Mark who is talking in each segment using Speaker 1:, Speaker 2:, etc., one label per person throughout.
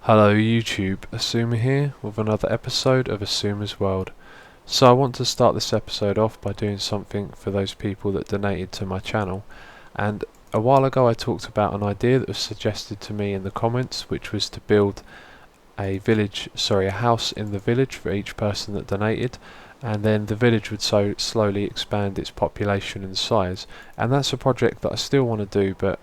Speaker 1: Hello YouTube, Xisuma here with another episode of Xisuma's World. So I want to start this episode off by doing something for those people that donated to my channel, and a while ago I talked about an idea that was suggested to me in the comments, which was to build a house in the village for each person that donated, and then the village would so slowly expand its population and size. And that's a project that I still want to do, but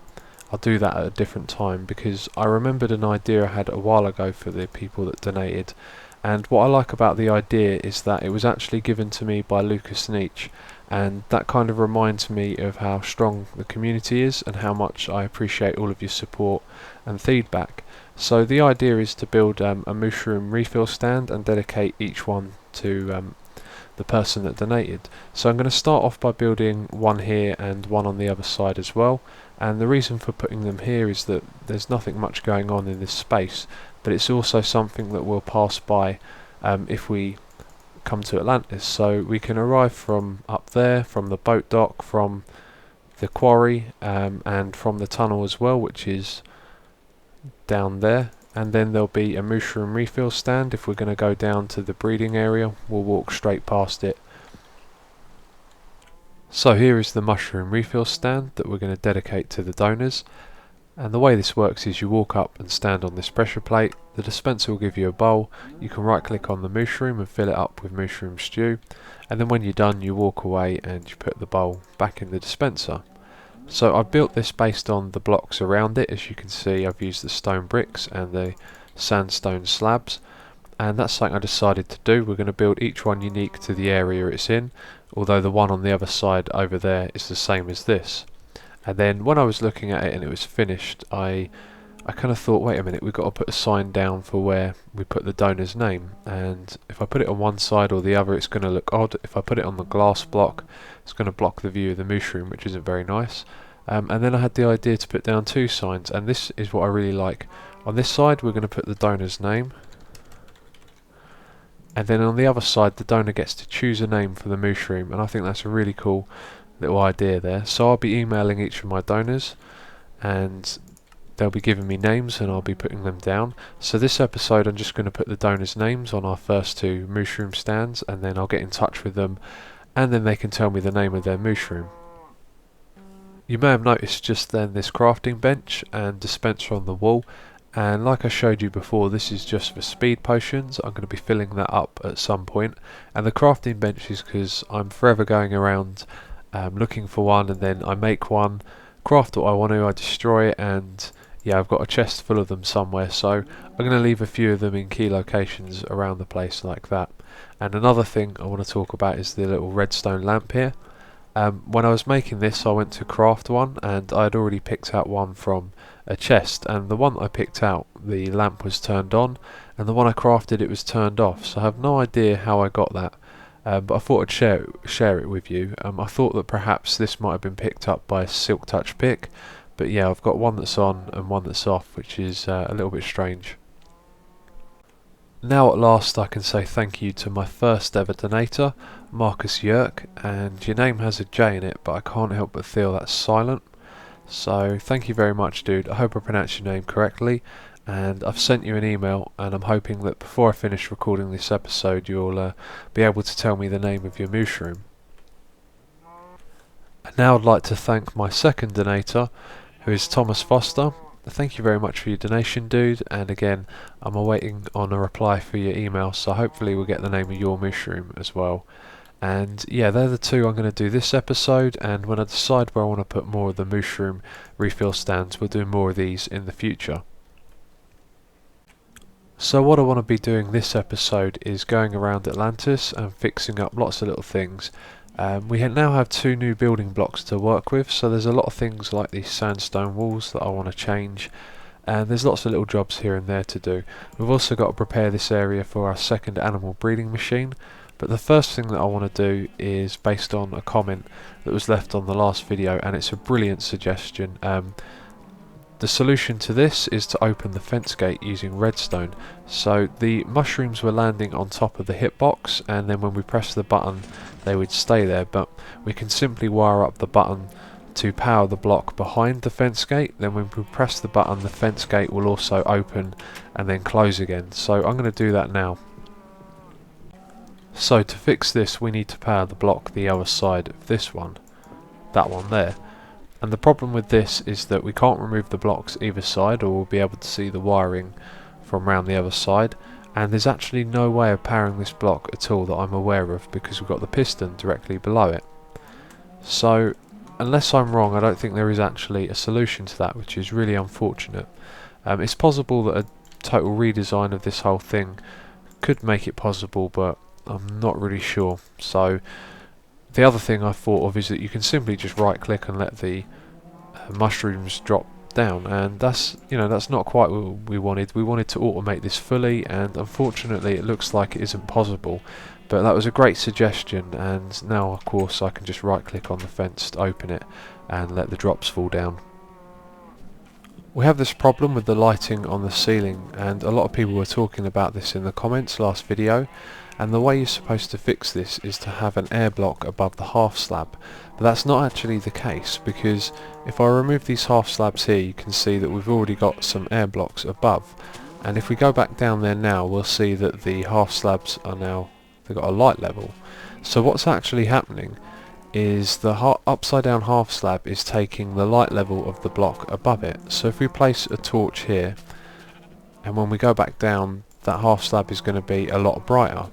Speaker 1: I'll do that at a different time, because I remembered an idea I had a while ago for the people that donated, and what I like about the idea is that it was actually given to me by Lucas Nietzsche, and that kind of reminds me of how strong the community is and how much I appreciate all of your support and feedback. So the idea is to build a mushroom refill stand and dedicate each one to the person that donated. So I'm going to start off by building one here and one on the other side as well, and the reason for putting them here is that there's nothing much going on in this space, but it's also something that we'll pass by if we come to Atlantis. So we can arrive from up there, from the boat dock, from the quarry, and from the tunnel as well, which is down there. And then there'll be a mushroom refill stand. If we're going to go down to the breeding area, we'll walk straight past it. So here is the mushroom refill stand that we're going to dedicate to the donors, and the way this works is you walk up and stand on this pressure plate. The dispenser will give you a bowl. You can right click on the mushroom and fill it up with mushroom stew, and then when you're done you walk away and you put the bowl back in the dispenser. So I built this based on the blocks around it. As you can see, I've used the stone bricks and the sandstone slabs, and that's something I decided to do. We're going to build each one unique to the area it's in, although the one on the other side over there is the same as this. And then when I was looking at it and it was finished, I kind of thought, wait a minute, we've got to put a sign down for where we put the donor's name, and if I put it on one side or the other it's going to look odd. If I put it on the glass block, it's going to block the view of the mushroom, which isn't very nice. And then I had the idea to put down two signs, and this is what I really like. On this side we're going to put the donor's name, and then on the other side the donor gets to choose a name for the mushroom, and I think that's a really cool little idea there. So I'll be emailing each of my donors and they'll be giving me names and I'll be putting them down. So this episode I'm just going to put the donors' names on our first two mushroom stands, and then I'll get in touch with them and then they can tell me the name of their mushroom. You may have noticed just then this crafting bench and dispenser on the wall, and like I showed you before, this is just for speed potions. I'm going to be filling that up at some point, and the crafting bench is because I'm forever going around looking for one, and then I make one, craft what I want to, I destroy it, and yeah, I've got a chest full of them somewhere, so I'm going to leave a few of them in key locations around the place like that. And another thing I want to talk about is the little redstone lamp here. When I was making this I went to craft one, and I had already picked out one from a chest, and the one that I picked out, the lamp was turned on, and the one I crafted, it was turned off. So I have no idea how I got that, but I thought I'd share it with you. I thought that perhaps this might have been picked up by a silk touch pick, but yeah, I've got one that's on and one that's off, which is a little bit strange. Now at last I can say thank you to my first ever donator, Marcus Yerk, and your name has a J in it, but I can't help but feel that's silent. So thank you very much, dude. I hope I pronounced your name correctly, and I've sent you an email, and I'm hoping that before I finish recording this episode you'll be able to tell me the name of your mushroom. And now I'd like to thank my second donator, who is Thomas Foster. Thank you very much for your donation, dude, and again I'm awaiting on a reply for your email, so hopefully we'll get the name of your mushroom as well. And yeah, they're the two I'm going to do this episode, and when I decide where I want to put more of the mushroom refill stands, we'll do more of these in the future. So what I want to be doing this episode is going around Atlantis and fixing up lots of little things. We now have two new building blocks to work with, so there's a lot of things like these sandstone walls that I want to change, and there's lots of little jobs here and there to do. We've also got to prepare this area for our second animal breeding machine, but the first thing that I want to do is based on a comment that was left on the last video, and it's a brilliant suggestion. The solution to this is to open the fence gate using redstone. So the mushrooms were landing on top of the hitbox, and then when we press the button they would stay there, but we can simply wire up the button to power the block behind the fence gate. Then when we press the button, the fence gate will also open and then close again. So I'm going to do that now. So to fix this, we need to power the block the other side of this one, that one there. And the problem with this is that we can't remove the blocks either side, or we'll be able to see the wiring from around the other side. And there's actually no way of powering this block at all that I'm aware of, because we've got the piston directly below it. So unless I'm wrong, I don't think there is actually a solution to that, which is really unfortunate. It's possible that a total redesign of this whole thing could make it possible, but I'm not really sure. So the other thing I thought of is that you can simply just right click and let the mushrooms drop down, and that's not quite what we wanted. We wanted to automate this fully, and unfortunately it looks like it isn't possible. But that was a great suggestion, and now of course I can just right click on the fence to open it and let the drops fall down. We have this problem with the lighting on the ceiling, and a lot of people were talking about this in the comments last video. And the way you're supposed to fix this is to have an air block above the half slab, but that's not actually the case, because if I remove these half slabs here, you can see that we've already got some air blocks above, and if we go back down there now, we'll see that the half slabs are now, they've got a light level. So what's actually happening is the upside down half slab is taking the light level of the block above it. So if we place a torch here, and when we go back down, that half slab is going to be a lot brighter.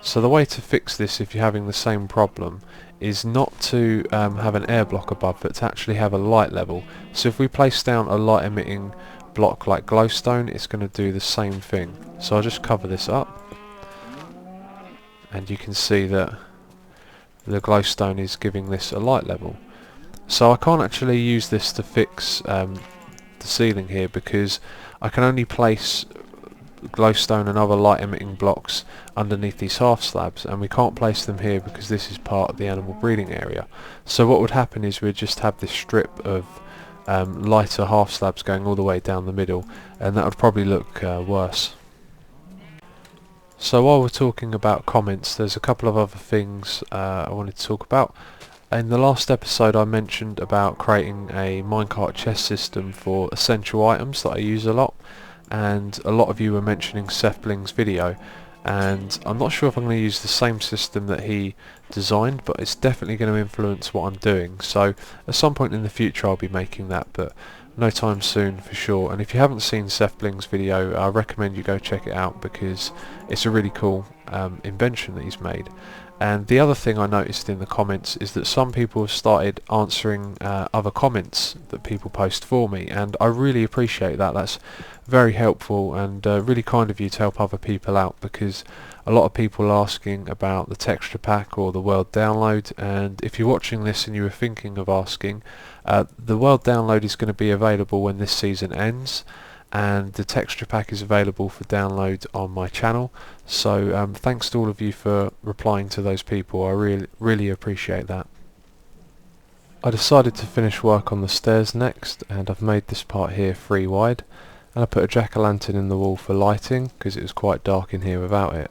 Speaker 1: So the way to fix this, if you're having the same problem, is not to have an air block above, but to actually have a light level. So if we place down a light emitting block like glowstone, it's going to do the same thing. So I'll just cover this up, and you can see that the glowstone is giving this a light level. So I can't actually use this to fix the ceiling here, because I can only place glowstone and other light emitting blocks underneath these half slabs, and we can't place them here because this is part of the animal breeding area. So what would happen is we'd just have this strip of lighter half slabs going all the way down the middle, and that would probably look worse. So while we're talking about comments, there's a couple of other things I wanted to talk about. In the last episode I mentioned about creating a minecart chest system for essential items that I use a lot, and a lot of you were mentioning Seth Bling's video, and I'm not sure if I'm going to use the same system that he designed, but it's definitely going to influence what I'm doing. So at some point in the future I'll be making that, but no time soon for sure. And if you haven't seen Seth Bling's video, I recommend you go check it out, because it's a really cool invention that he's made. And the other thing I noticed in the comments is that some people have started answering other comments that people post for me, and I really appreciate that. That's very helpful, and really kind of you to help other people out, because a lot of people are asking about the texture pack or the world download. And if you're watching this and you were thinking of asking, the world download is going to be available when this season ends, and the texture pack is available for download on my channel. So thanks to all of you for replying to those people. I really appreciate that. I decided to finish work on the stairs next, and I've made this part here 3 wide, and I put a jack-o'-lantern in the wall for lighting because it was quite dark in here without it.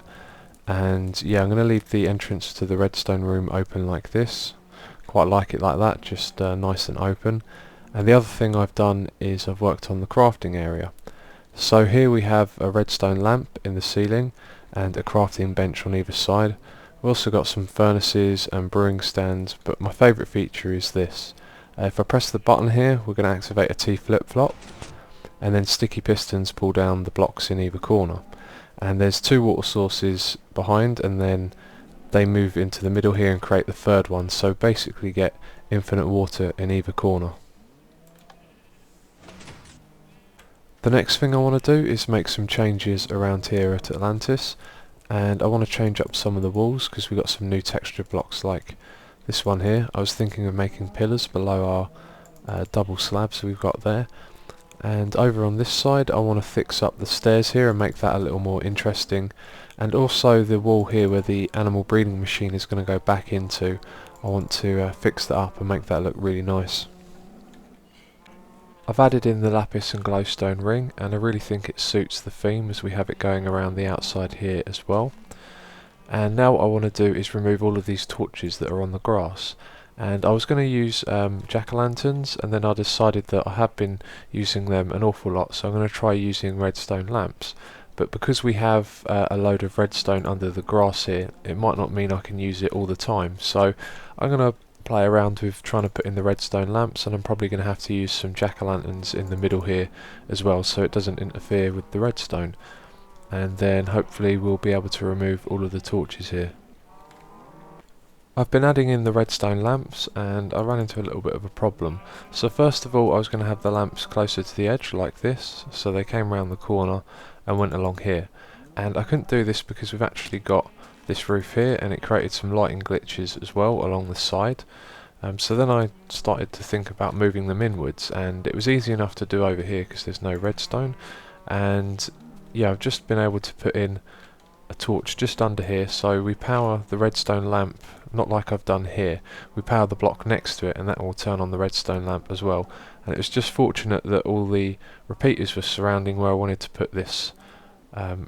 Speaker 1: And yeah, I'm going to leave the entrance to the redstone room open like this. Quite like it like that, just nice and open. And the other thing I've done is I've worked on the crafting area. So here we have a redstone lamp in the ceiling and a crafting bench on either side. We've also got some furnaces and brewing stands, but my favourite feature is this. If I press the button here, we're going to activate a T flip-flop, and then sticky pistons pull down the blocks in either corner. And there's 2 water sources behind, and then they move into the middle here and create the 3rd one, so basically get infinite water in either corner. The next thing I want to do is make some changes around here at Atlantis, and I want to change up some of the walls because we've got some new texture blocks like this one here. I was thinking of making pillars below our double slabs we've got there. And over on this side I want to fix up the stairs here and make that a little more interesting, and also the wall here where the animal breeding machine is going to go back into, I want to fix that up and make that look really nice. I've added in the lapis and glowstone ring, and I really think it suits the theme as we have it going around the outside here as well. And now what I want to do is remove all of these torches that are on the grass, and I was going to use jack-o'-lanterns, and then I decided that I have been using them an awful lot, so I'm going to try using redstone lamps. But because we have a load of redstone under the grass here, it might not mean I can use it all the time, so I'm going to play around with trying to put in the redstone lamps, and I'm probably going to have to use some jack-o'-lanterns in the middle here as well, so it doesn't interfere with the redstone. And then hopefully we'll be able to remove all of the torches here. I've been adding in the redstone lamps, and I ran into a little bit of a problem. So first of all, I was going to have the lamps closer to the edge like this, so they came around the corner and went along here. And I couldn't do this because we've actually got this roof here, and it created some lighting glitches as well along the side. So then I started to think about moving them inwards, and it was easy enough to do over here because there's no redstone. And yeah, I've just been able to put in a torch just under here, so we power the redstone lamp, not like I've done here. We power the block next to it, and that will turn on the redstone lamp as well. And it was just fortunate that all the repeaters were surrounding where I wanted to put this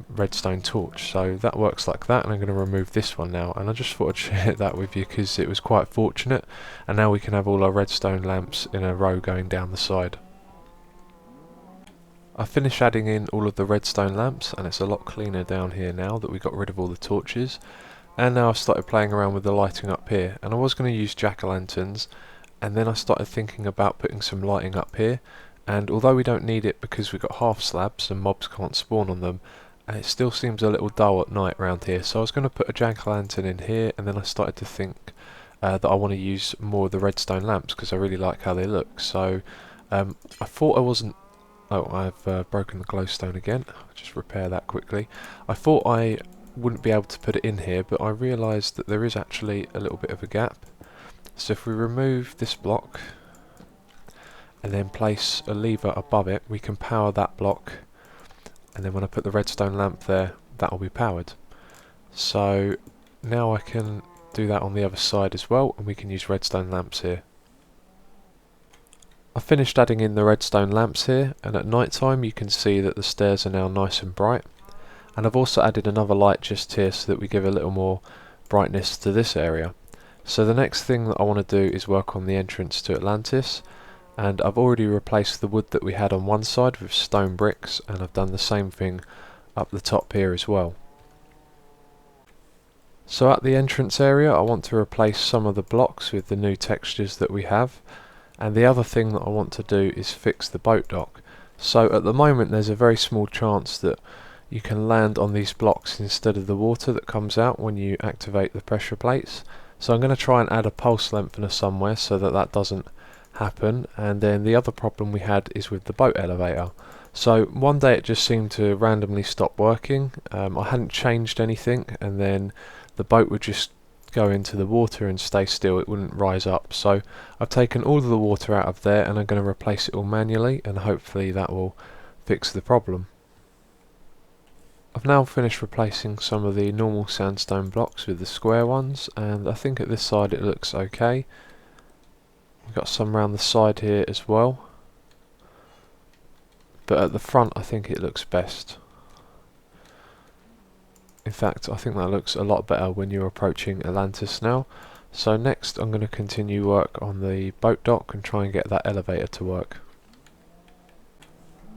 Speaker 1: redstone torch, so that works like that. And I'm going to remove this one now, and I just thought I'd share that with you because it was quite fortunate, and now we can have all our redstone lamps in a row going down the side. I finished adding in all of the redstone lamps, and it's a lot cleaner down here now that we got rid of all the torches. And now I've started playing around with the lighting up here, and I was going to use jack-o'-lanterns, and then I started thinking about putting some lighting up here, and although we don't need it because we've got half slabs and mobs can't spawn on them, it still seems a little dull at night around here, so I was going to put a jack-o'-lantern in here, and then I started to think that I want to use more of the redstone lamps because I really like how they look. So I thought I wasn't... Oh, I've broken the glowstone again. I'll just repair that quickly. I thought I wouldn't be able to put it in here, but I realised that there is actually a little bit of a gap. So if we remove this block and then place a lever above it, we can power that block, and then when I put the redstone lamp there, that will be powered. So now I can do that on the other side as well, and we can use redstone lamps here. I finished adding in the redstone lamps here, and at night time you can see that the stairs are now nice and bright. And I've also added another light just here so that we give a little more brightness to this area. So the next thing that I want to do is work on the entrance to Atlantis, and I've already replaced the wood that we had on one side with stone bricks, and I've done the same thing up the top here as well. So at the entrance area I want to replace some of the blocks with the new textures that we have. And the other thing that I want to do is fix the boat dock. So at the moment there's a very small chance that you can land on these blocks instead of the water that comes out when you activate the pressure plates. So I'm going to try and add a pulse lengthener somewhere so that that doesn't happen. And then the other problem we had is with the boat elevator. So one day it just seemed to randomly stop working. I hadn't changed anything, and then the boat would just go into the water and stay still, it wouldn't rise up. So I've taken all of the water out of there, and I'm going to replace it all manually, and hopefully that will fix the problem. I've now finished replacing some of the normal sandstone blocks with the square ones, and I think at this side it looks okay. We've got some around the side here as well, but at the front I think it looks best. In fact, I think that looks a lot better when you're approaching Atlantis now. So next I'm going to continue work on the boat dock and try and get that elevator to work.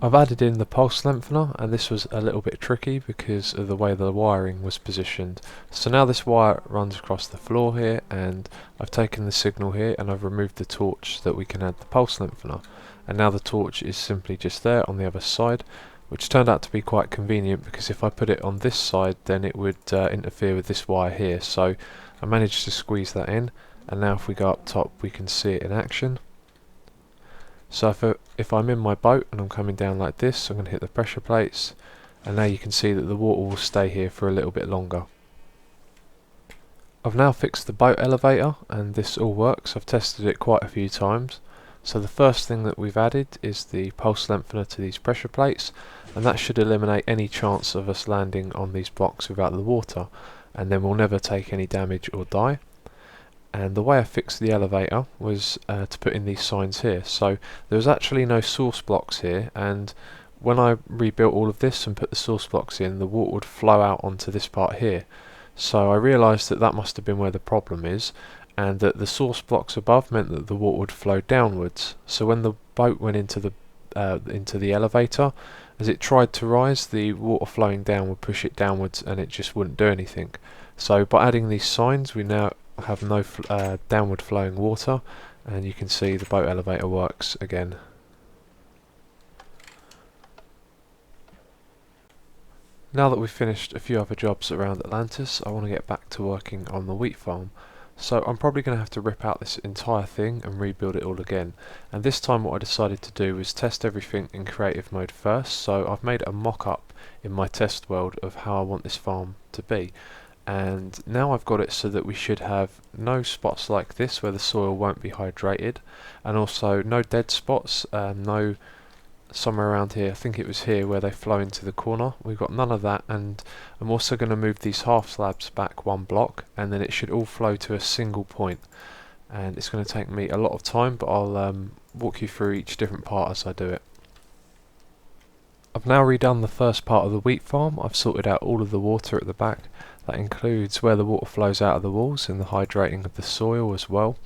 Speaker 1: I've added in the pulse lengthener, and this was a little bit tricky because of the way the wiring was positioned. So now this wire runs across the floor here, and I've taken the signal here and I've removed the torch so that we can add the pulse lengthener. And now the torch is simply just there on the other side, which turned out to be quite convenient because if I put it on this side then it would interfere with this wire here. So I managed to squeeze that in, and now if we go up top we can see it in action. So if I'm in my boat and I'm coming down like this, I'm going to hit the pressure plates, and now you can see that the water will stay here for a little bit longer. I've now fixed the boat elevator, and this all works. I've tested it quite a few times. So the first thing that we've added is the pulse lengthener to these pressure plates, and that should eliminate any chance of us landing on these blocks without the water, and then we'll never take any damage or die. And the way I fixed the elevator was to put in these signs here. So there was actually no source blocks here, and when I rebuilt all of this and put the source blocks in, the water would flow out onto this part here. So I realised that that must have been where the problem is, and that the source blocks above meant that the water would flow downwards. So when the boat went into the elevator, as it tried to rise, the water flowing down would push it downwards and it just wouldn't do anything. So by adding these signs, we now have no downward flowing water, and you can see the boat elevator works again. Now that we've finished a few other jobs around Atlantis, I want to get back to working on the wheat farm. So I'm probably going to have to rip out this entire thing and rebuild it all again. And this time what I decided to do was test everything in creative mode first. So I've made a mock-up in my test world of how I want this farm to be. And now I've got it so that we should have no spots like this where the soil won't be hydrated, and also no dead spots, no somewhere around here, I think it was here where they flow into the corner. We've got none of that, and I'm also going to move these half slabs back one block, and then it should all flow to a single point. And it's going to take me a lot of time, but I'll walk you through each different part as I do it. I've now redone the first part of the wheat farm. I've sorted out all of the water at the back. That includes where the water flows out of the walls and the hydrating of the soil as well.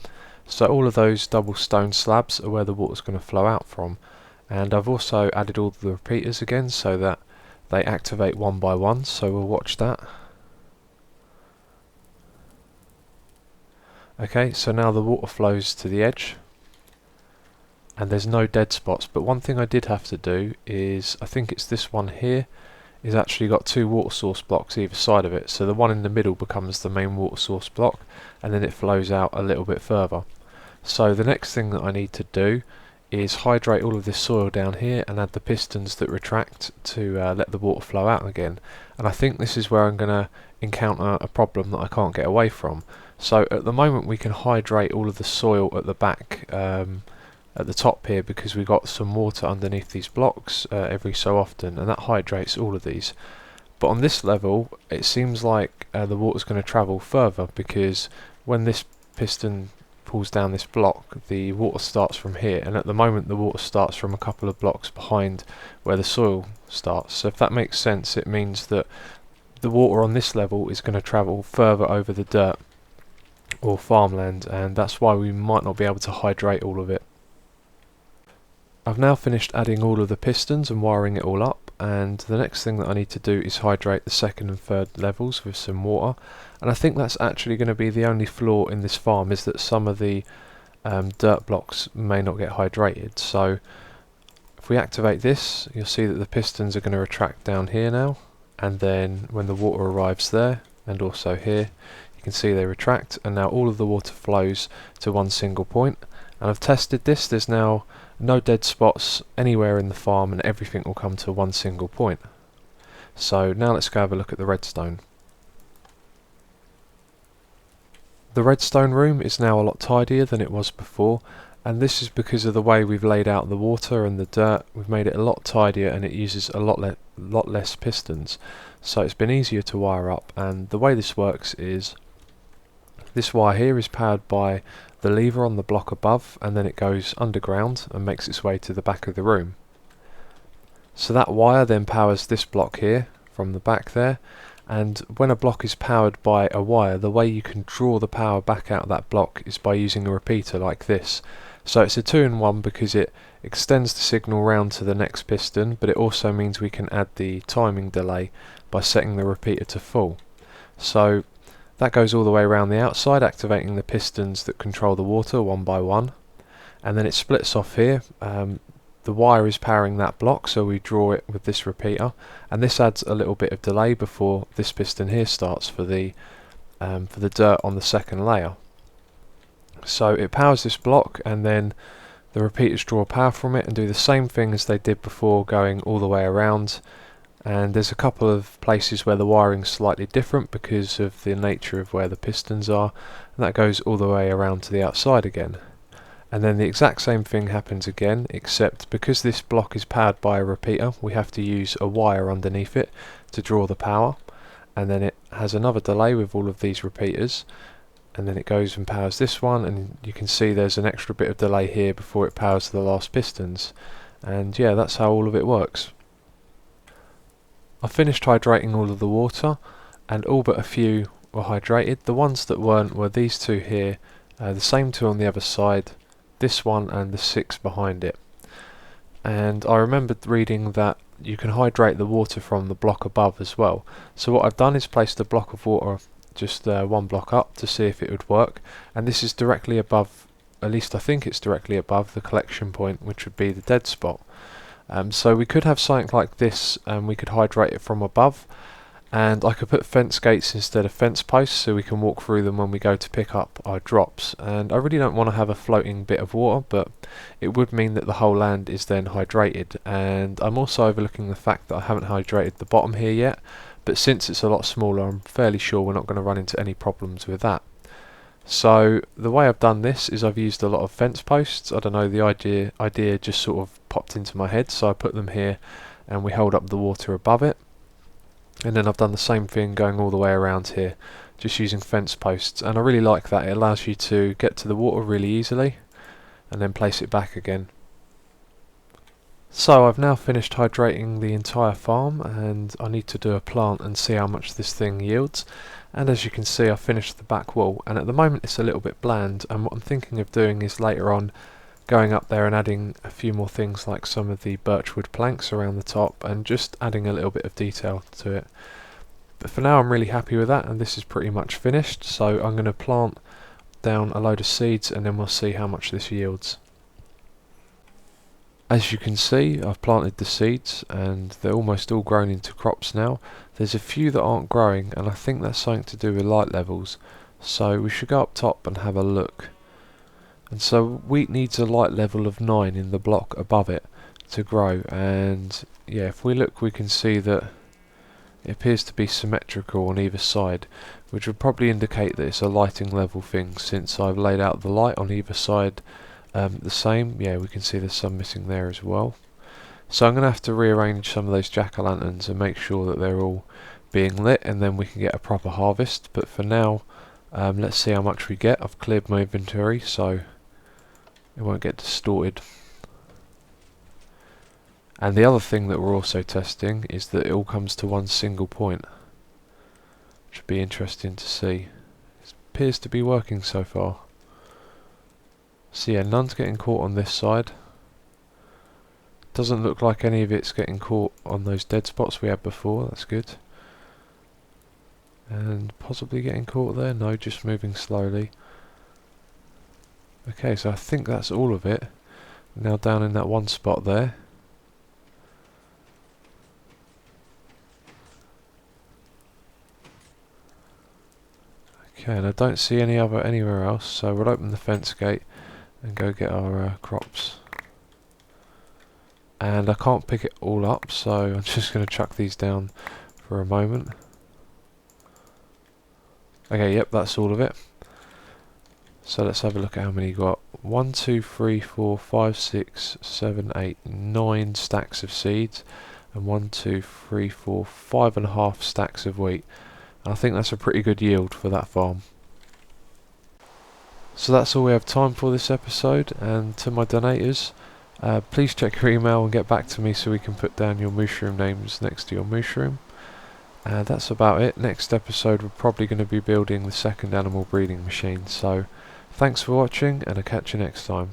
Speaker 1: So all of those double stone slabs are where the water's going to flow out from. And I've also added all the repeaters again so that they activate one by one, so we'll watch that. Okay, so now the water flows to the edge and there's no dead spots, but one thing I did have to do is, I think it's this one here, is actually got two water source blocks either side of it, so the one in the middle becomes the main water source block and then it flows out a little bit further. So the next thing that I need to do is hydrate all of this soil down here and add the pistons that retract to let the water flow out again. And I think this is where I'm going to encounter a problem that I can't get away from. So at the moment we can hydrate all of the soil at the back, at the top here, because we've got some water underneath these blocks every so often, and that hydrates all of these. But on this level it seems like the water's going to travel further, because when this piston pulls down this block, the water starts from here, and at the moment the water starts from a couple of blocks behind where the soil starts. So if that makes sense, it means that the water on this level is going to travel further over the dirt or farmland, and that's why we might not be able to hydrate all of it. I've now finished adding all of the pistons and wiring it all up, and the next thing that I need to do is hydrate the second and third levels with some water. And I think that's actually going to be the only flaw in this farm, is that some of the dirt blocks may not get hydrated. So if we activate this, you'll see that the pistons are going to retract down here now, and then when the water arrives there and also here, you can see they retract, and now all of the water flows to one single point. And I've tested this, there's now no dead spots anywhere in the farm and everything will come to one single point. So now let's go have a look at the redstone. The redstone room is now a lot tidier than it was before, and this is because of the way we've laid out the water and the dirt. We've made it a lot tidier and it uses a lot less pistons, so it's been easier to wire up. And the way this works is, this wire here is powered by the lever on the block above, and then it goes underground and makes its way to the back of the room. So that wire then powers this block here from the back there, and when a block is powered by a wire, the way you can draw the power back out of that block is by using a repeater like this. So it's a 2-in-1 because it extends the signal round to the next piston, but it also means we can add the timing delay by setting the repeater to full. So that goes all the way around the outside, activating the pistons that control the water one by one, and then it splits off here. The wire is powering that block, so we draw it with this repeater, and this adds a little bit of delay before this piston here starts for the dirt on the second layer. So it powers this block, and then the repeaters draw power from it and do the same thing as they did before, going all the way around. And there's a couple of places where the wiring's slightly different because of the nature of where the pistons are, and that goes all the way around to the outside again. And then the exact same thing happens again, except because this block is powered by a repeater, we have to use a wire underneath it to draw the power, and then it has another delay with all of these repeaters, and then it goes and powers this one, and you can see there's an extra bit of delay here before it powers the last pistons. And yeah, that's how all of it works. I finished hydrating all of the water, and all but a few were hydrated. The ones that weren't were these two here, The same two on the other side, this one and the 6 behind it. And I remembered reading that you can hydrate the water from the block above as well. So what I've done is placed a block of water just one block up to see if it would work, and this is directly above, at least I think it's directly above the collection point, which would be the dead spot. So we could have something like this, and we could hydrate it from above, and I could put fence gates instead of fence posts so we can walk through them when we go to pick up our drops. And I really don't want to have a floating bit of water, but it would mean that the whole land is then hydrated. And I'm also overlooking the fact that I haven't hydrated the bottom here yet, but since it's a lot smaller, I'm fairly sure we're not going to run into any problems with that. So the way I've done this is I've used a lot of fence posts. I don't know, the idea just sort of popped into my head, so I put them here and we hold up the water above it. And then I've done the same thing going all the way around here, just using fence posts, and I really like that. It allows you to get to the water really easily and then place it back again. So I've now finished hydrating the entire farm, and I need to do a plant and see how much this thing yields. And as you can see, I've finished the back wall, and at the moment it's a little bit bland, and what I'm thinking of doing is later on going up there and adding a few more things like some of the birchwood planks around the top and just adding a little bit of detail to it. But for now I'm really happy with that, and this is pretty much finished, so I'm going to plant down a load of seeds and then we'll see how much this yields. As you can see, I've planted the seeds and they're almost all grown into crops now. There's a few that aren't growing, and I think that's something to do with light levels, so we should go up top and have a look. And so wheat needs a light level of 9 in the block above it to grow, and yeah, if we look we can see that it appears to be symmetrical on either side, which would probably indicate that it's a lighting level thing, since I've laid out the light on either side the same. Yeah, we can see there's some missing there as well. So I'm going to have to rearrange some of those jack-o'-lanterns and make sure that they're all being lit, and then we can get a proper harvest. But for now, let's see how much we get. I've cleared my inventory so it won't get distorted. And the other thing that we're also testing is that it all comes to one single point, which would be interesting to see. It appears to be working so far. So yeah, none's getting caught on this side. Doesn't look like any of it's getting caught on those dead spots we had before. That's good. And possibly getting caught there. No, just moving slowly. Okay, so I think that's all of it. Now down in that one spot there. Okay, and I don't see any other anywhere else, so we'll open the fence gate and go get our crops. And I can't pick it all up, so I'm just going to chuck these down for a moment. Okay, yep, that's all of it. So let's have a look at how many you got. 1, 2, 3, 4, 5, 6, 7, 8, 9 stacks of seeds, and 1, 2, 3, 4, 5.5 stacks of wheat. And I think that's a pretty good yield for that farm. So that's all we have time for this episode, and to my donators, please check your email and get back to me so we can put down your mushroom names next to your mushroom. That's about it. Next episode we're probably going to be building the second animal breeding machine, so thanks for watching and I'll catch you next time.